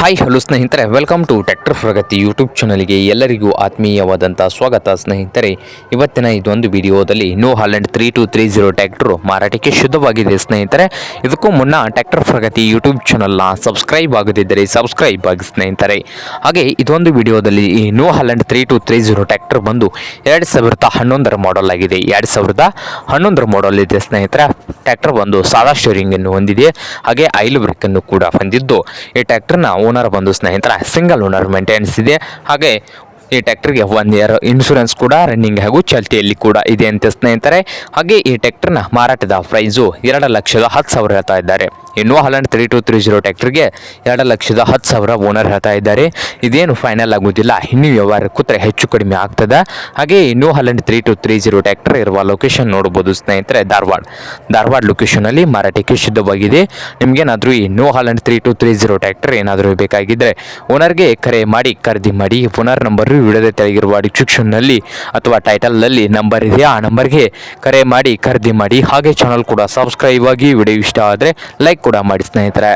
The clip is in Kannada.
ಹಾಯ್ ಹಲೋ ಸ್ನೇಹಿತರೆ, welcome to tractor Pragati YouTube ಚಾನಲ್ಗೆ ಎಲ್ಲರಿಗೂ ಆತ್ಮೀಯವಾದಂಥ ಸ್ವಾಗತ. ಸ್ನೇಹಿತರೆ, ಇವತ್ತಿನ ಇದೊಂದು ವಿಡಿಯೋದಲ್ಲಿ ನ್ಯೂ ಹಾಲೆಂಡ್ 3230 ಟ್ರ್ಯಾಕ್ಟರ್ ಮಾರಾಟಕ್ಕೆ ಶುದ್ಧವಾಗಿದೆ. ಸ್ನೇಹಿತರೆ, ಇದಕ್ಕೂ ಮುನ್ನ ಟ್ರ್ಯಾಕ್ಟರ್ ಪ್ರಗತಿ ಯೂಟ್ಯೂಬ್ ಚಾನಲ್ನ ಸಬ್ಸ್ಕ್ರೈಬ್ ಆಗದಿದ್ದರೆ ಸಬ್ಸ್ಕ್ರೈಬ್ ಆಗಿ ಸ್ನೇಹಿತರೆ. ಹಾಗೆ ಇದೊಂದು ವಿಡಿಯೋದಲ್ಲಿ ಈ ನ್ಯೂ ಹಾಲೆಂಡ್ 3230 ಟ್ರ್ಯಾಕ್ಟರ್ ಬಂದು 2011 ಮಾಡೆಲ್ ಆಗಿದೆ. 2011 ಮಾಡೆಲ್ ಇದೆ ಸ್ನೇಹಿತರೆ. ಟ್ರ್ಯಾಕ್ಟರ್ ಬಂದು ಸಾದಾ ಸ್ಟೀರಿಂಗ್ ಅನ್ನು ಹೊಂದಿದೆ, ಹಾಗೆ ಆಯಿಲ್ ಬ್ರೇಕ್ ಅನ್ನು ಕೂಡ ಹೊಂದಿದ್ದು, ಈ ಟ್ರ್ಯಾಕ್ಟರ್ನ ಓನರ್ ಬಂದು ಸ್ನೇಹಿತರ ಸಿಂಗಲ್ ಓನರ್ ಮೇಂಟೆನೆನ್ಸ್ ಇದೆ. ಹಾಗೆ ಈ ಟ್ರ್ಯಾಕ್ಟರ್ಗೆ 1 ಇಯರ್ ಇನ್ಶೂರೆನ್ಸ್ ಕೂಡ ರನ್ನಿಂಗ್ ಹಾಗೂ ಚಾಲ್ತಿಯಲ್ಲಿ ಕೂಡ ಇದೆ ಅಂತ ಸ್ನೇಹಿತರೆ. ಹಾಗೆ ಈ ಟ್ರ್ಯಾಕ್ಟರ್ನ ಮಾರಾಟದ ಪ್ರೈಸು 2,10,000 ಹೇಳ್ತಾ ಇದ್ದಾರೆ. ನ್ಯೂ ಹಾಲೆಂಡ್ 3230 ಟ್ರ್ಯಾಕ್ಟರ್ಗೆ 2,10,000 ಓನರ್ ಹೇಳ್ತಾ ಇದ್ದಾರೆ. ಇದೇನು ಫೈನಲ್ ಆಗುವುದಿಲ್ಲ, ಇನ್ನೂ ವ್ಯವಹಾರ ಕೂತ್ರೆ ಹೆಚ್ಚು ಕಡಿಮೆ ಆಗ್ತದೆ. ಹಾಗೆ ನ್ಯೂ ಹಾಲೆಂಡ್ 3230 ಟ್ರ್ಯಾಕ್ಟರ್ ಇರುವ ಲೊಕೇಶನ್ ನೋಡಬಹುದು ಸ್ನೇಹಿತರೆ, ಧಾರವಾಡ ಲೊಕೇಶನಲ್ಲಿ ಮಾರಾಟಕ್ಕೆ ಶುದ್ಧವಾಗಿದೆ. ನಿಮಗೇನಾದರೂ ಈ ನ್ಯೂ ಹಾಲೆಂಡ್ 3230 ಟ್ರ್ಯಾಕ್ಟರ್ ಏನಾದರೂ ಬೇಕಾಗಿದ್ದರೆ ಓನರ್ಗೆ ಕರೆ ಮಾಡಿ ಖರೀದಿ ಮಾಡಿ. ಓನರ್ ನಂಬರು ವಿಡಿಯೋದ ತೆಳಗಿರುವ ಡಿಸ್ಕ್ರಿಪ್ಷನ್ನಲ್ಲಿ ಅಥವಾ ಟೈಟಲ್ನಲ್ಲಿ ನಂಬರ್ ಇದೆ, ಆ ನಂಬರ್ಗೆ ಕರೆ ಮಾಡಿ ಖರೀದಿ ಮಾಡಿ. ಹಾಗೆ ಚಾನಲ್ ಕೂಡ ಸಬ್ಸ್ಕ್ರೈಬ್ ಆಗಿ. ವಿಡಿಯೋ ಇಷ್ಟ ಆದರೆ ಲೈಕ್ ಕೂಡ ಮಾಡಿ ಸ್ನೇಹಿತರೆ.